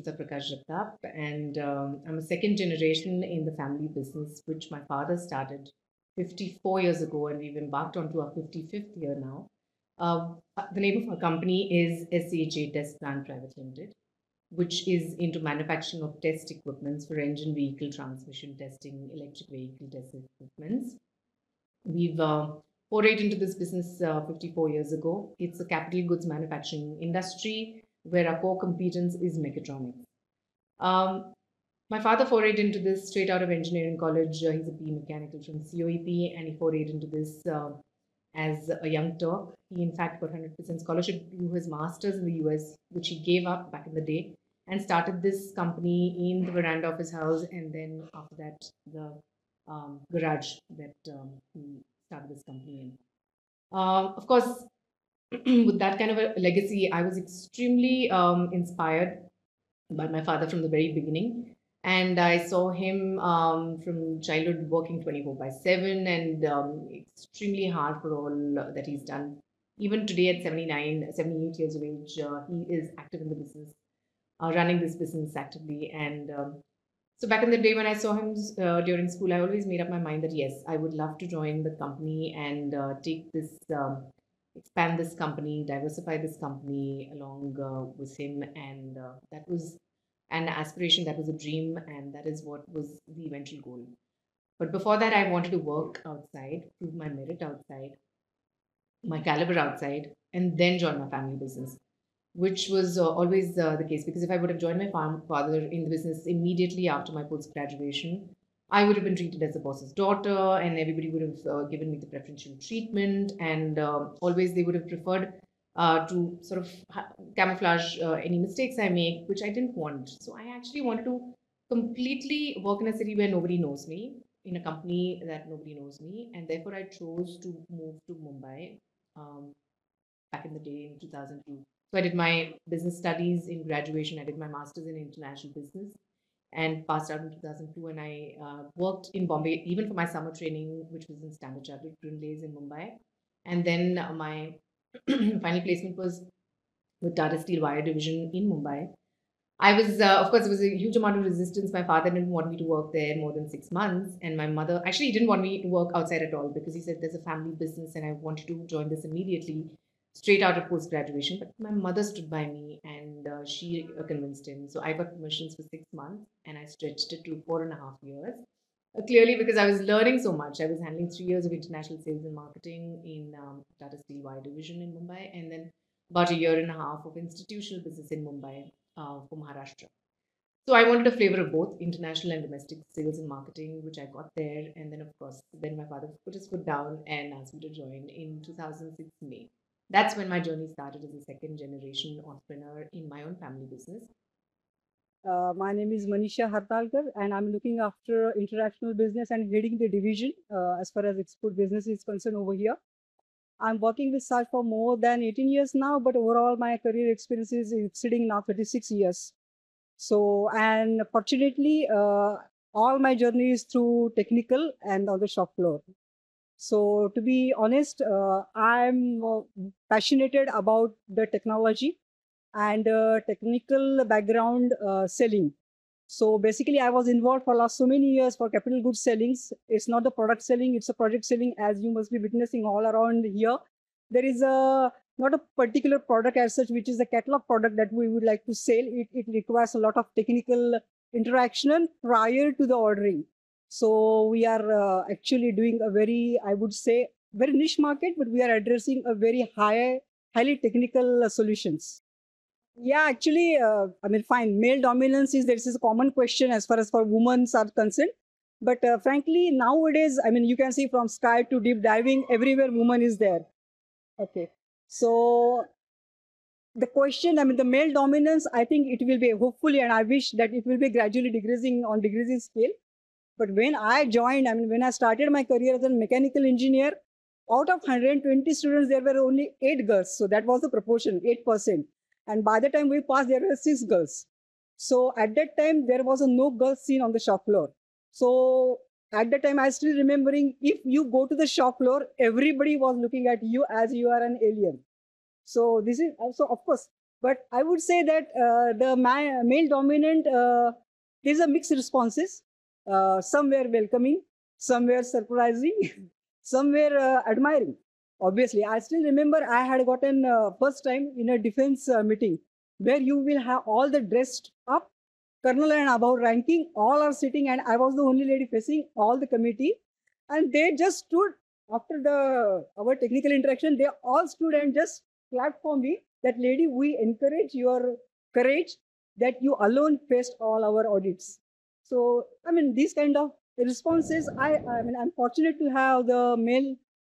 Ashita Prakash Jagtap, and I'm a second generation in the family business, which my father started 54 years ago, and we've embarked onto our 55th year now. The name of our company is SCHA Test Plant Private Limited, which is into manufacturing of test equipments for engine vehicle transmission testing, electric vehicle test equipments. We've forayed into this business 54 years ago. It's a capital goods manufacturing industry where our core competence is mechatronics. Um, my father forayed into this straight out of engineering college. He's a B mechanical from COEP, and he forayed into this as a young Turk. He, in fact, got 100% scholarship to do his master's in the US, which he gave up back in the day, and started this company in the veranda of his house. And then after that, the garage that he started this company in. Of course, with that kind of a legacy, I was extremely inspired by my father from the very beginning. And I saw him from childhood working 24 by 7 and extremely hard for all that he's done. Even today at 79, 78 years of age, he is active in the business, running this business actively. And so back in the day when I saw him during school, I always made up my mind that yes, I would love to join the company and take this, expand this company, diversify this company along with him. And that was an aspiration, that was a dream, and that is what was the eventual goal. But before that, I wanted to work outside, prove my merit outside, my caliber outside, and then join my family business, which was always the case. Because if I would have joined my father in the business immediately after my post graduation, I would have been treated as a boss's daughter, and everybody would have given me the preferential treatment, and always they would have preferred to sort of camouflage any mistakes I make, which I didn't want. So I actually wanted to completely work in a city where nobody knows me, in a company that nobody knows me, and therefore I chose to move to Mumbai um, back in the day in 2002. So I did my business studies in graduation. I did my master's in international business and passed out in 2002. And I worked in Bombay even for my summer training, which was in Standard Chartered Greenlays in Mumbai. And then my final placement was with Tata Steel Wire Division in Mumbai. I was, of course, there was a huge amount of resistance. My father didn't want me to work there more than 6 months. And my mother actually didn't want me to work outside at all because he said there's a family business and I wanted to join this immediately, straight out of post graduation. But my mother stood by me and she convinced him. So I got permissions for 6 months and I stretched it to 4.5 years. Clearly, because I was learning so much. I was handling 3 years of international sales and marketing in Tata Steel Wire Division in Mumbai, and then about a year and a half of institutional business in Mumbai for Maharashtra. So I wanted a flavor of both international and domestic sales and marketing, which I got there. And then, of course, then my father put his foot down and asked me to join in 2006 May. That's when my journey started as a second generation entrepreneur in my own family business. My name is Manisha Hartalkar, and I'm looking after international business and heading the division as far as export business is concerned over here. I'm working with SARC for more than 18 years now, but overall my career experience is exceeding now 36 years. So, and fortunately, all my journey is through technical and on the shop floor. So, to be honest, I'm passionate about the technology and technical background selling. So basically, I was involved for last so many years for capital goods sellings. It's not the product selling; it's a project selling, as you must be witnessing all around here. There is a not a particular product as such, which is a catalog product that we would like to sell. It requires a lot of technical interaction prior to the ordering. So we are actually doing a very, I would say, very niche market, but we are addressing a very highly technical solutions. Yeah, actually, I mean, fine. Male dominance is this is a common question as far as for women are concerned. But frankly, nowadays, I mean, you can see from sky to deep diving, everywhere woman is there. Okay. So the question, I mean, the male dominance, I think it will be hopefully, and I wish that it will be gradually decreasing scale. But when I joined, I mean, when I started my career as a mechanical engineer, out of 120 students, there were only 8 girls. So that was the proportion, 8%. And by the time we passed, there were 6 girls. So at that time, there was a no girls seen on the shop floor. So at that time, I still remembering if you go to the shop floor, everybody was looking at you as you are an alien. So this is also, of course, But I would say that the male dominant, there's a mixed responses. Some were welcoming, some were surprising, some were admiring. Obviously, I still remember I had gotten first time in a defense meeting where you will have all the dressed up colonel and above ranking, all are sitting, and I was the only lady facing all the committee, and they just stood after the our technical interaction. They all stood and just clapped for me. That lady, we encourage your courage that you alone faced all our audits. So I mean, these kind of responses. I mean, I'm fortunate to have the male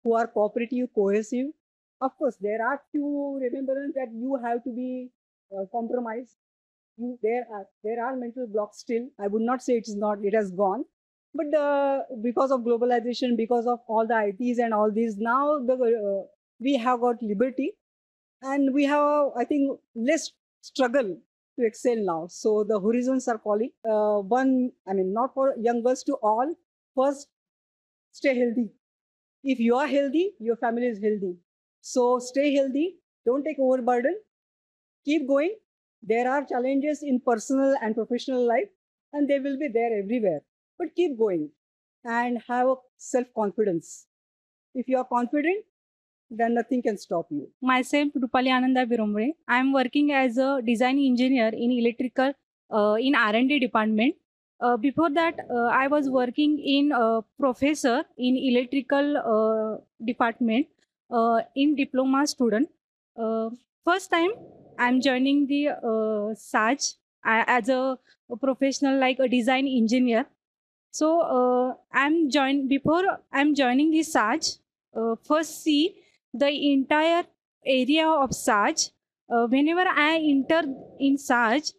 who are cooperative, cohesive. Of course, there are few remembrance that you have to be compromised. There are mental blocks still. I would not say it is not, it has gone, but because of globalization, because of all the ITs and all these, now we have got liberty, and we have, I think, less struggle to excel now. So the horizons are calling. One, I mean, not for young girls, to all. First, stay healthy. If you are healthy, your family is healthy. So stay healthy. Don't take overburden. Keep going. There are challenges in personal and professional life, and they will be there everywhere. But keep going and have self confidence. If you are confident, then nothing can stop you. Myself, Rupali Ananda Birombre. I am working as a design engineer in electrical in R&D department. Before that, I was working in professor in electrical department in diploma student. First time I am joining the SAJ as a professional, like a design engineer. So before I'm joining the SAJ. First see the entire area of SAJ. Whenever I entered in SAJ,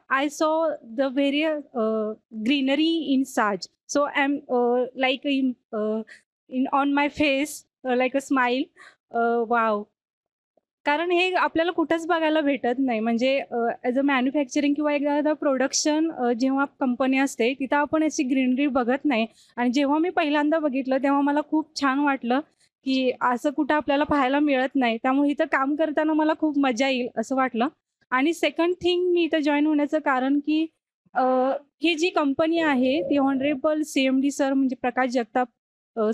I saw the very greenery in SAJ. So I'm like in on my face like a smile. Wow. कारण हे आपल्याला कुठंच बघायला भेटत नाही. म्हणजे as a manufacturing किंवा एखादं production जेव्हा कंपनी असते तिथं आपण अशी ग्रीनरी बघत नाही. आणि जेव्हा मी पहिल्यांदा बघितलं तेव्हा मला खूप छान वाटलं, की असं कुठं आपल्याला पाहायला मिळत नाही. त्यामुळे इथं काम करताना मला खूप मजा येईल असं वाटलं. आणि सेकंड थिंग मी इथं जॉइन होण्याचं कारण, की ही जी कंपनी आहे ती ऑनरेबल CMD सर म्हणजे प्रकाश जगताप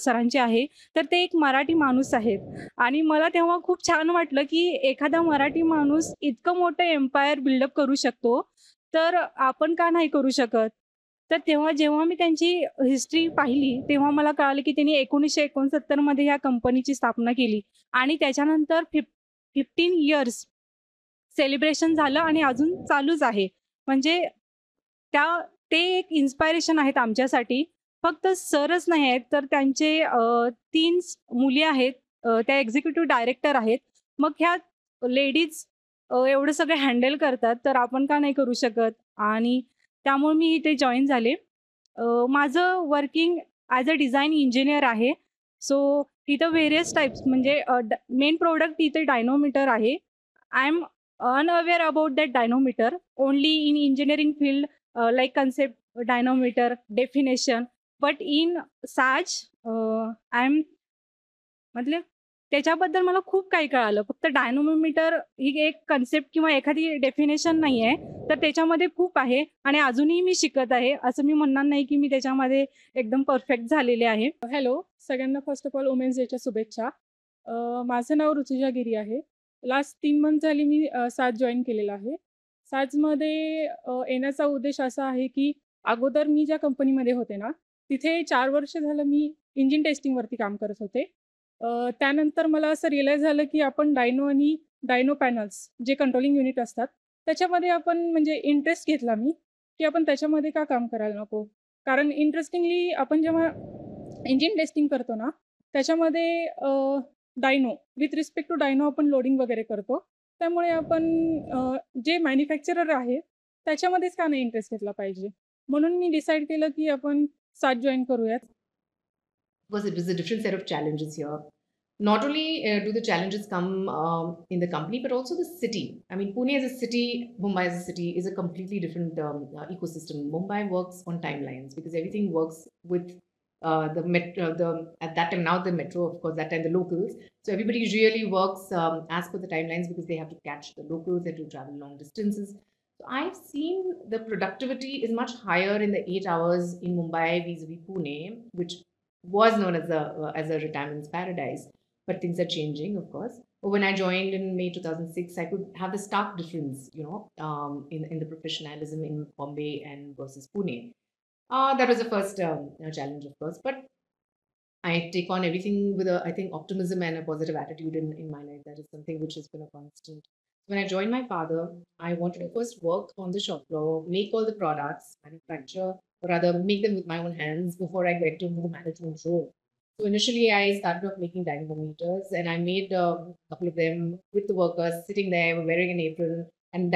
सरांची आहे. तर ते एक मराठी माणूस आहेत. आणि मला तेव्हा खूप छान वाटलं, की एखादा मराठी माणूस इतकं मोठं एम्पायर बिल्डअप करू शकतो, तर आपण का नाही करू शकत? तर तेव्हा जेव्हा मी त्यांची हिस्ट्री पाहिली, तेव्हा मला कळालं, की त्यांनी 1969 मध्ये ह्या कंपनीची स्थापना केली आणि त्याच्यानंतर 15 इयर्स सेलिब्रेशन झालं आणि अजून चालूच आहे. म्हणजे ते एक इन्स्पायरेशन आहेत आमच्यासाठी. फक्त सरच नाही आहेत, तर त्यांचे 3 मुली आहेत. त्या एक्झिक्युटिव्ह डायरेक्टर आहेत. मग ह्या लेडीज एवढं सगळं हँडल करतात, तर आपण का नाही करू शकत? आणि त्यामुळे मी इथे जॉइन झाले. माझं working as a design engineer आहे. सो तिथं व्हेरियस टाइप्स म्हणजे मेन प्रॉडक्ट इथे डायनोमीटर आहे. I am unaware about that dynamometer only in engineering field, like concept dynamometer definition, but in SAJ I am मतलब त्याच्याबद्दल मला खूप काही कळालं. फक्त डायनोमीटर ही एक कन्सेप्ट किंवा एखादी डेफिनेशन नाही आहे, तर त्याच्यामध्ये खूप आहे आणि अजूनही मी शिकत आहे. असं मी म्हणणार नाही की मी त्याच्यामध्ये एकदम परफेक्ट झालेले आहे. हॅलो सगळ्यांना, फर्स्ट ऑफ ऑल वुमेन्स डेच्या शुभेच्छा. माझं नाव ऋतुजा गिरी आहे. लास्ट 3 मंथ झाली मी साज जॉईन केलेला आहे. साजमध्ये येण्याचा उद्देश असा आहे की अगोदर मी ज्या कंपनीमध्ये होते ना, तिथे 4 वर्ष झालं मी इंजिन टेस्टिंगवरती काम करत होते. त्यानंतर मला असं रिअलाईज झालं की आपण डायनो आणि डायनो पॅनल्स जे कंट्रोलिंग युनिट असतात, त्याच्यामध्ये आपण म्हणजे इंटरेस्ट घेतला मी, की आपण त्याच्यामध्ये का काम करायला नको? कारण इंटरेस्टिंगली आपण जेव्हा इंजिन टेस्टिंग करतो ना, त्याच्यामध्ये dyno with respect to dyno आपण लोडिंग वगैरे करतो. त्यामुळे आपण जे मॅन्युफॅक्चरर आहे त्याच्यामध्येच का नाही इंटरेस्ट घेतला पाहिजे? म्हणून मी डिसाईड केलं की आपण साज जॉइन करूयात. Because it was a different set of challenges here. Not only do the challenges come in the company, but also the city. I mean, Pune as a city, Mumbai as a city is a completely different ecosystem. Mumbai works on timelines because everything works with at that time, now the metro, of course, that time the locals. So everybody really works as per the timelines because they have to catch the locals, they have to travel long distances. So I've seen the productivity is much higher in the 8 hours in Mumbai vis-a-vis Pune, which was known as a retirement's paradise. But things are changing, of course. But when I joined in May 2006, I could have the stark difference, in the professionalism in Bombay and versus Pune. That was the first challenge, of course. But I take on everything with I think, optimism and a positive attitude in my life. That is something which has been a constant. When I joined my father, I wanted to first work on the shop floor, make all the products, manufacture, or rather make them with my own hands before I get to the management role. So initially, I started off making dynamometers, and I made a couple of them with the workers sitting there, wearing an apron, and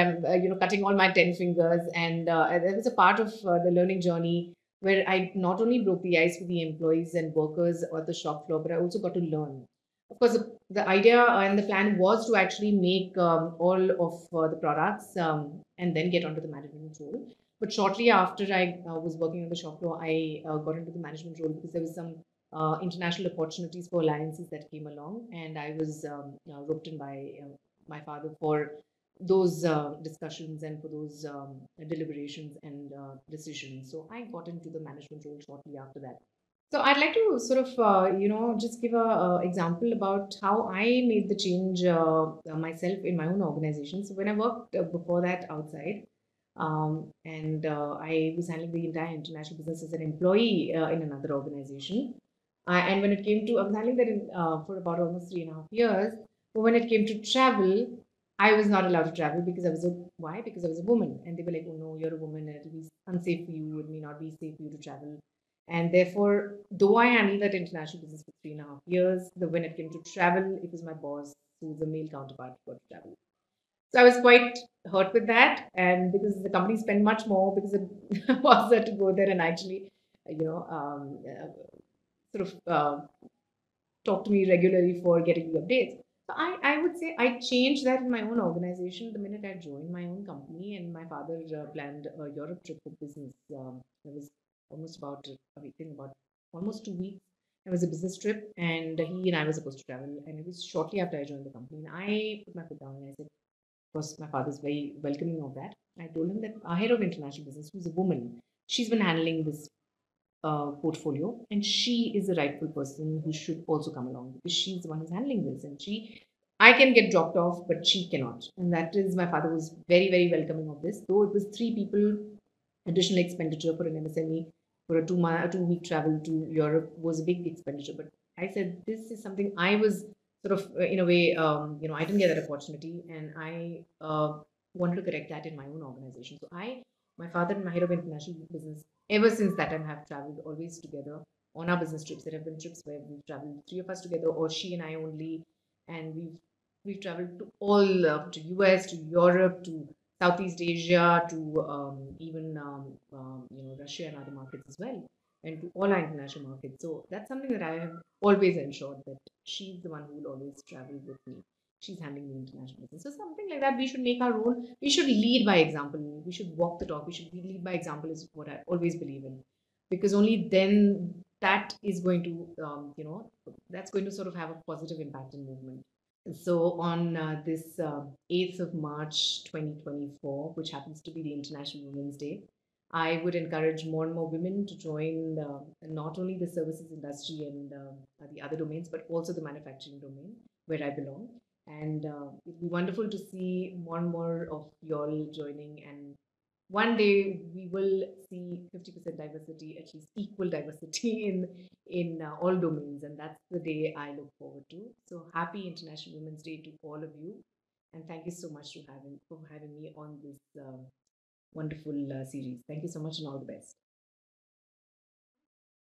cutting all my 10 fingers. And that was a part of the learning journey where I not only broke the ice with the employees and workers on the shop floor, but I also got to learn. Of course, the idea and the plan was to actually make all of the products and then get onto the management role. But shortly after I was working on the shop floor, I got into the management role because there was some international opportunities for alliances that came along, and I was roped in by my father for those discussions and for those deliberations and decisions. So I got into the management role shortly after that. So I'd like to sort of, just give a example about how I made the change myself in my own organization. So when I worked before that outside, and I was handling the entire international business as an employee in another organization. And when it came to, I was handling that for about almost 3.5 years. But when it came to travel, I was not allowed to travel because I was why? Because I was a woman. And they were like, oh no, you're a woman, and it'll be unsafe for you, it may not be safe for you to travel. And therefore, though I handled that international business for 3.5 years, when it came to travel, it was my boss, who was a male counterpart, who got to travel. So I was quite hurt with that, and because the company spent much more because it was there to go there and actually, sort of talk to me regularly for getting the updates. So I would say I changed that in my own organization the minute I joined my own company, and my father planned a Europe trip for business. It was almost about, I think, about almost 2 weeks. It was a business trip, and he and I were supposed to travel, and it was shortly after I joined the company. And I put my foot down and I said, of course, my father's very welcoming of that. I told him that our head of international business, who's a woman, she's been handling this portfolio, and she is the rightful person who should also come along because she's the one who's handling this, and I can get dropped off, but she cannot. And that is, my father was very, very welcoming of this. Though it was 3 people, additional expenditure for an MSME for a 2 week travel to Europe was a big expenditure. But I said, this is something I was sort of, in a way, I didn't get that opportunity, and I wanted to correct that in my own organization. So my father and my head of international business, ever since that time, have traveled always together on our business trips. There have been trips where we've traveled 3 of us together, or she and I only, and we've traveled to all to US, to Europe, to Southeast Asia, to even Russia and other markets as well, and to all our international markets. So that's something that I have always ensured, that she's the one who will always travel with me. She's handling the international business. So something like that, we should make our role. We should lead by example. We should walk the talk. We should lead by example, is what I always believe in, because only then that is going to, that's going to sort of have a positive impact in movement. So on this 8th of March 2024, which happens to be the International Women's Day, I would encourage more and more women to join not only the services industry and the other domains, but also the manufacturing domain where I belong. And it'd be wonderful to see more and more of y'all joining, and one day we will see 50% diversity, at least equal diversity in all domains, and that's the day I look forward to. So happy International Women's Day to all of you, and thank you so much for having me on this wonderful series. Thank you so much, and all the best.